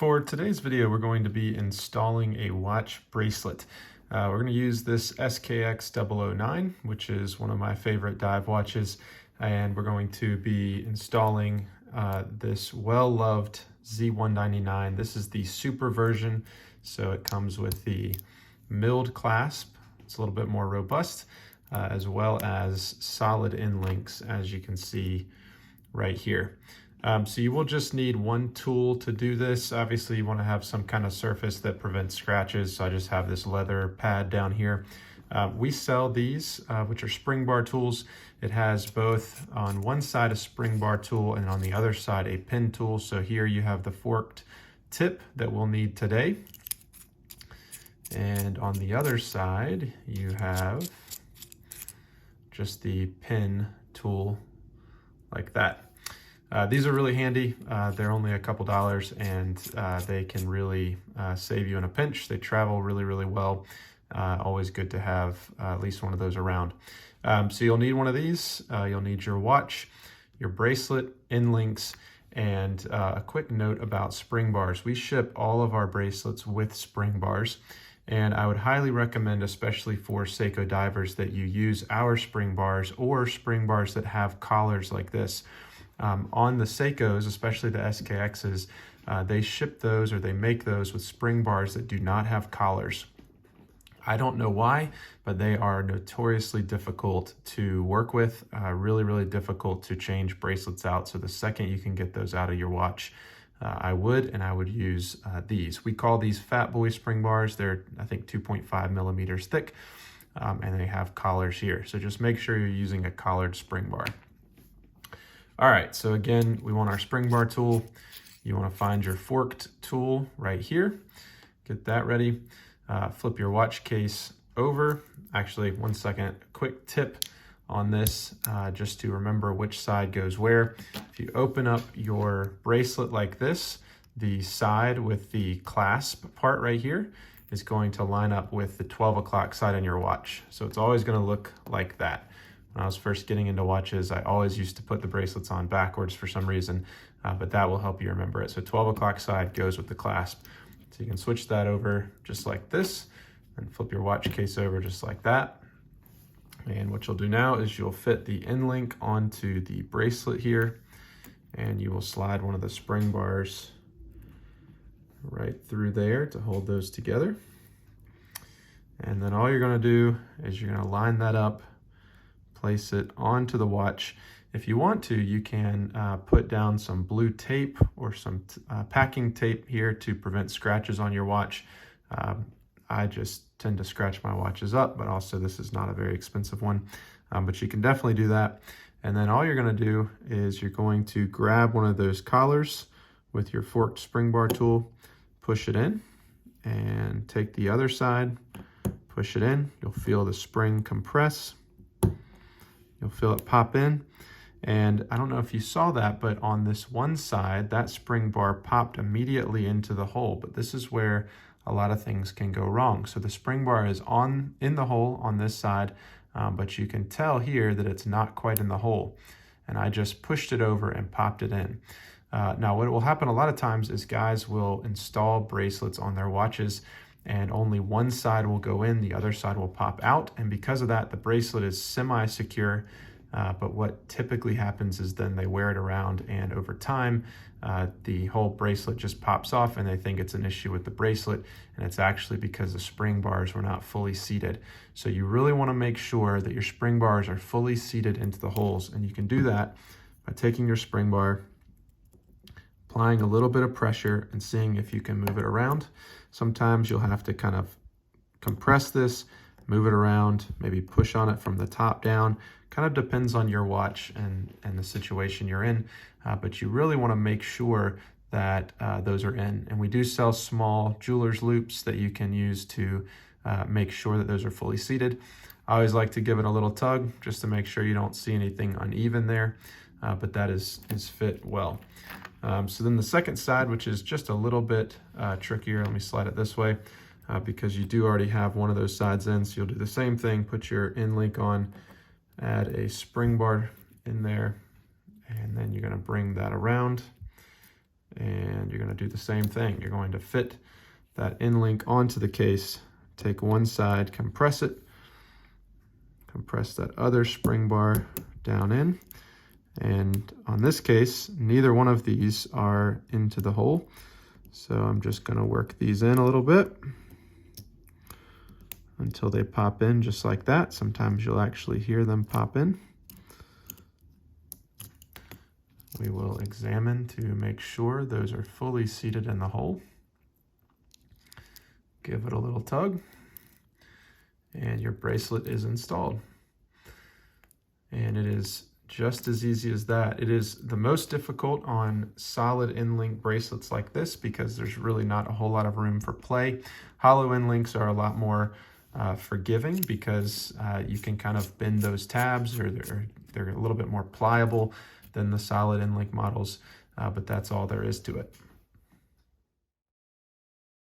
For today's video, we're going to be installing a watch bracelet. We're going to use this SKX009, which is one of my favorite dive watches, and we're going to be installing this well-loved Z199. This is the super version, so it comes with the milled clasp. It's a little bit more robust, as well as solid end links, as you can see right here. So you will just need one tool to do this. Obviously you want to have some kind of surface that prevents scratches, so I just have this leather pad down here. We sell these, which are spring bar tools. It has both on one side a spring bar tool and on the other side a pin tool. So here you have the forked tip that we'll need today. And on the other side you have just the pin tool like that. These are really handy. They're only a couple dollars, and they can really save you in a pinch. They travel really, really well. Always good to have at least one of those around. So you'll need one of these. You'll need your watch, your bracelet, end links, and a quick note about spring bars. We ship all of our bracelets with spring bars, and I would highly recommend, especially for Seiko divers, that you use our spring bars or spring bars that have collars like this. On the Seikos, especially the SKXs, they ship those, or they make those with spring bars that do not have collars. I don't know why, but they are notoriously difficult to work with, really, really difficult to change bracelets out. So the second you can get those out of your watch, I would use these. We call these Fat Boy spring bars. They're, I think, 2.5 millimeters thick, and they have collars here. So just make sure you're using a collared spring bar. All right, so again, we want our spring bar tool. You want to find your forked tool right here. Get that ready. Flip your watch case over. Actually, one second, quick tip on this, just to remember which side goes where. If you open up your bracelet like this, the side with the clasp part right here is going to line up with the 12 o'clock side on your watch. So it's always going to look like that. When I was first getting into watches, I always used to put the bracelets on backwards for some reason, but that will help you remember it. So 12 o'clock side goes with the clasp. So you can switch that over just like this and flip your watch case over just like that. And what you'll do now is you'll fit the end link onto the bracelet here, and you will slide one of the spring bars right through there to hold those together. And then all you're gonna do is you're gonna line that up, place it onto the watch. If you want to, you can put down some blue tape or some packing tape here to prevent scratches on your watch. I just tend to scratch my watches up, but also this is not a very expensive one, but you can definitely do that. And then all you're gonna do is you're going to grab one of those collars with your forked spring bar tool, push it in, and take the other side, push it in. You'll feel the spring compress. You'll feel it pop in. And I don't know if you saw that, but on this one side, that spring bar popped immediately into the hole. But this is where a lot of things can go wrong. So the spring bar is in the hole on this side, but you can tell here that it's not quite in the hole. And I just pushed it over and popped it in. Now what will happen a lot of times is guys will install bracelets on their watches, and only one side will go in, the other side will pop out. And because of that, the bracelet is semi-secure. But what typically happens is then they wear it around, and over time, the whole bracelet just pops off, and they think it's an issue with the bracelet, and it's actually because the spring bars were not fully seated. So you really want to make sure that your spring bars are fully seated into the holes, and you can do that by taking your spring bar, applying a little bit of pressure, and seeing if you can move it around. Sometimes you'll have to kind of compress this, move it around, maybe push on it from the top down. Kind of depends on your watch and the situation you're in, but you really want to make sure that those are in. And we do sell small jeweler's loops that you can use to make sure that those are fully seated. I always like to give it a little tug just to make sure you don't see anything uneven there, but that is fit well. So then the second side, which is just a little bit trickier, let me slide it this way, because you do already have one of those sides in. So you'll do the same thing, put your end link on, add a spring bar in there, and then you're gonna bring that around And you're going to do the same thing. You're going to fit that end link onto the case, take one side, compress it, compress that other spring bar down in. And on this case, neither one of these are into the hole. So I'm just going to work these in a little bit until they pop in just like that. Sometimes you'll actually hear them pop in. We will examine to make sure those are fully seated in the hole. Give it a little tug, and your bracelet is installed. And it is just as easy as that. It is the most difficult on solid end link bracelets like this because there's really not a whole lot of room for play. Hollow end links are a lot more forgiving because you can kind of bend those tabs, or they're a little bit more pliable than the solid end link models, but that's all there is to it.